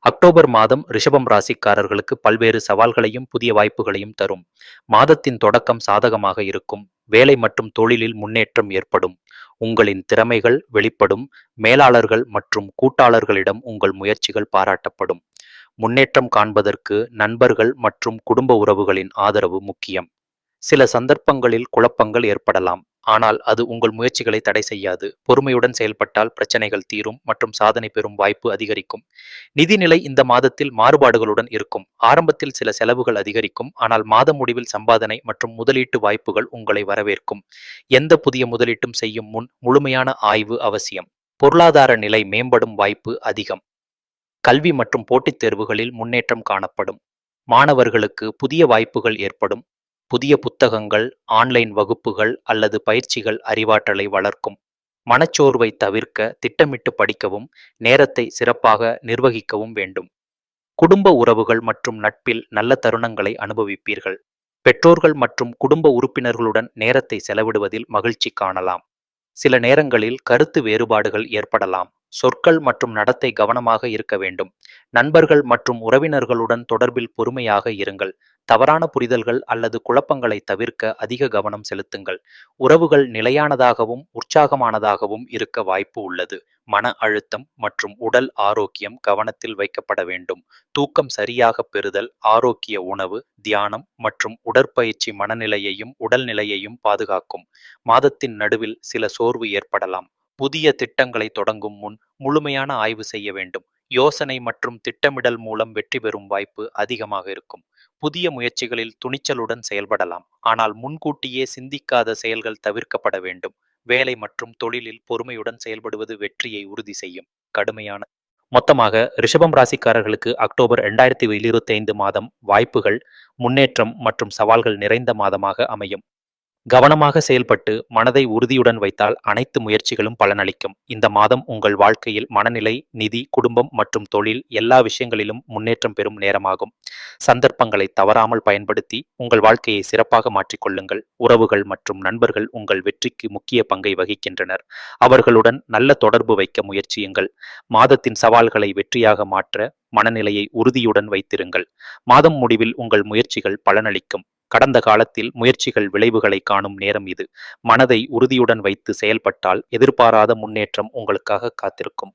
October மாதம் ரிஷபம் ராசிக்காரர்களுக்கு பல்வேறு சவால்களையும் புதிய வாய்ப்புகளையும் தரும். மாதத்தின் தொடக்கம் சாதகமாக இருக்கும். வேலை மற்றும் தொழிலில் முன்னேற்றம் ஏற்படும். உங்களின் திறமைகள் வெளிப்படும். மேலாளர்கள் மற்றும் கூட்டாளர்களிடம் உங்கள் முயற்சிகள் பாராட்டப்படும். முன்னேற்றம் காண்பதற்கு நண்பர்கள் மற்றும் குடும்ப உறவுகளின் ஆதரவு முக்கியம். சில சந்தர்ப்பங்களில் குழப்பங்கள் ஏற்படலாம், ஆனால் அது உங்கள் முயற்சிகளை தடை செய்யாது. பொறுமையுடன் செயல்பட்டால் பிரச்சனைகள் தீரும் மற்றும் சாதனை பெறும் வாய்ப்பு அதிகரிக்கும். நிதிநிலை இந்த மாதத்தில் மாறுபாடுகளுடன் இருக்கும். ஆரம்பத்தில் சில செலவுகள் அதிகரிக்கும், ஆனால் மாத முடிவில் சம்பாதனை மற்றும் முதலீட்டு வாய்ப்புகள் உங்களை வரவேற்கும். எந்த புதிய முதலீட்டும் செய்யும் முன் முழுமையான ஆய்வு அவசியம். பொருளாதார நிலை மேம்படும் வாய்ப்பு அதிகம். கல்வி மற்றும் போட்டித் தேர்வுகளில் முன்னேற்றம் காணப்படும். மாணவர்களுக்கு புதிய வாய்ப்புகள் ஏற்படும். புதிய புத்தகங்கள், ஆன்லைன் வகுப்புகள் அல்லது பயிற்சிகள் அறிவாற்றலை வளர்க்கும். மனச்சோர்வை தவிர்க்க திட்டமிட்டு படிக்கவும் நேரத்தை சிறப்பாக நிர்வகிக்கவும் வேண்டும். குடும்ப உறவுகள் மற்றும் நட்பில் நல்ல தருணங்களை அனுபவிப்பீர்கள். பெற்றோர்கள் மற்றும் குடும்ப உறுப்பினர்களுடன் நேரத்தை செலவிடுவதில் மகிழ்ச்சி காணலாம். சில நேரங்களில் கருத்து வேறுபாடுகள் ஏற்படலாம். சொற்கள் மற்றும் நடத்தை கவனமாக இருக்க வேண்டும். நண்பர்கள் மற்றும் உறவினர்களுடன் தொடர்பில் பொறுமையாக இருங்கள். தவறான புரிதல்கள் அல்லது குழப்பங்களை தவிர்க்க அதிக கவனம் செலுத்துங்கள். உறவுகள் நிலையானதாகவும் உற்சாகமானதாகவும் இருக்க வாய்ப்பு உள்ளது. மன அழுத்தம் மற்றும் உடல் ஆரோக்கியம் கவனத்தில் வைக்கப்பட வேண்டும். தூக்கம் சரியாக பெறுதல், ஆரோக்கிய உணவு, தியானம் மற்றும் உடற்பயிற்சி மனநிலையையும் உடல்நிலையையும் பாதுகாக்கும். மாதத்தின் நடுவில் சில சோர்வு ஏற்படலாம். புதிய திட்டங்களை தொடங்கும் முன் முழுமையான ஆய்வு செய்ய வேண்டும். யோசனை மற்றும் திட்டமிடல் மூலம் வெற்றி பெறும் வாய்ப்பு அதிகமாக இருக்கும். புதிய முயற்சிகளில் துணிச்சலுடன் செயல்படலாம், ஆனால் முன்கூட்டியே சிந்திக்காத செயல்கள் தவிர்க்கப்பட வேண்டும். வேலை மற்றும் தொழிலில் பொறுமையுடன் செயல்படுவது வெற்றியை உறுதி செய்யும். கடுமையான மொத்தமாக ரிஷபம் ராசிக்காரர்களுக்கு அக்டோபர் 2025 மாதம் வாய்ப்புகள், முன்னேற்றம் மற்றும் சவால்கள் நிறைந்த மாதமாக அமையும். கவனமாக செயல்பட்டு மனதை உறுதியுடன் வைத்தால் அனைத்து முயற்சிகளும் பலனளிக்கும். இந்த மாதம் உங்கள் வாழ்க்கையில் மனநிலை, நிதி, குடும்பம் மற்றும் தொழில் எல்லா விஷயங்களிலும் முன்னேற்றம் பெறும் நேரமாகும். சந்தர்ப்பங்களை தவறாமல் பயன்படுத்தி உங்கள் வாழ்க்கையை சிறப்பாக மாற்றிக்கொள்ளுங்கள். உறவுகள் மற்றும் நண்பர்கள் உங்கள் வெற்றிக்கு முக்கிய பங்கை வகிக்கின்றனர். அவர்களுடன் நல்ல தொடர்பு வைக்க முயற்சியுங்கள். மாதத்தின் சவால்களை வெற்றியாக மாற்ற மனநிலையை உறுதியுடன் வைத்திருங்கள். மாதம் முடிவில் உங்கள் முயற்சிகள் பலனளிக்கும். கடந்த காலத்தில் முயற்சிகள் விளைவுகளை காணும் நேரம் இது. மனதை உறுதியுடன் வைத்து செயல்பட்டால் எதிர்பாராத முன்னேற்றம் உங்களுக்காக காத்திருக்கும்.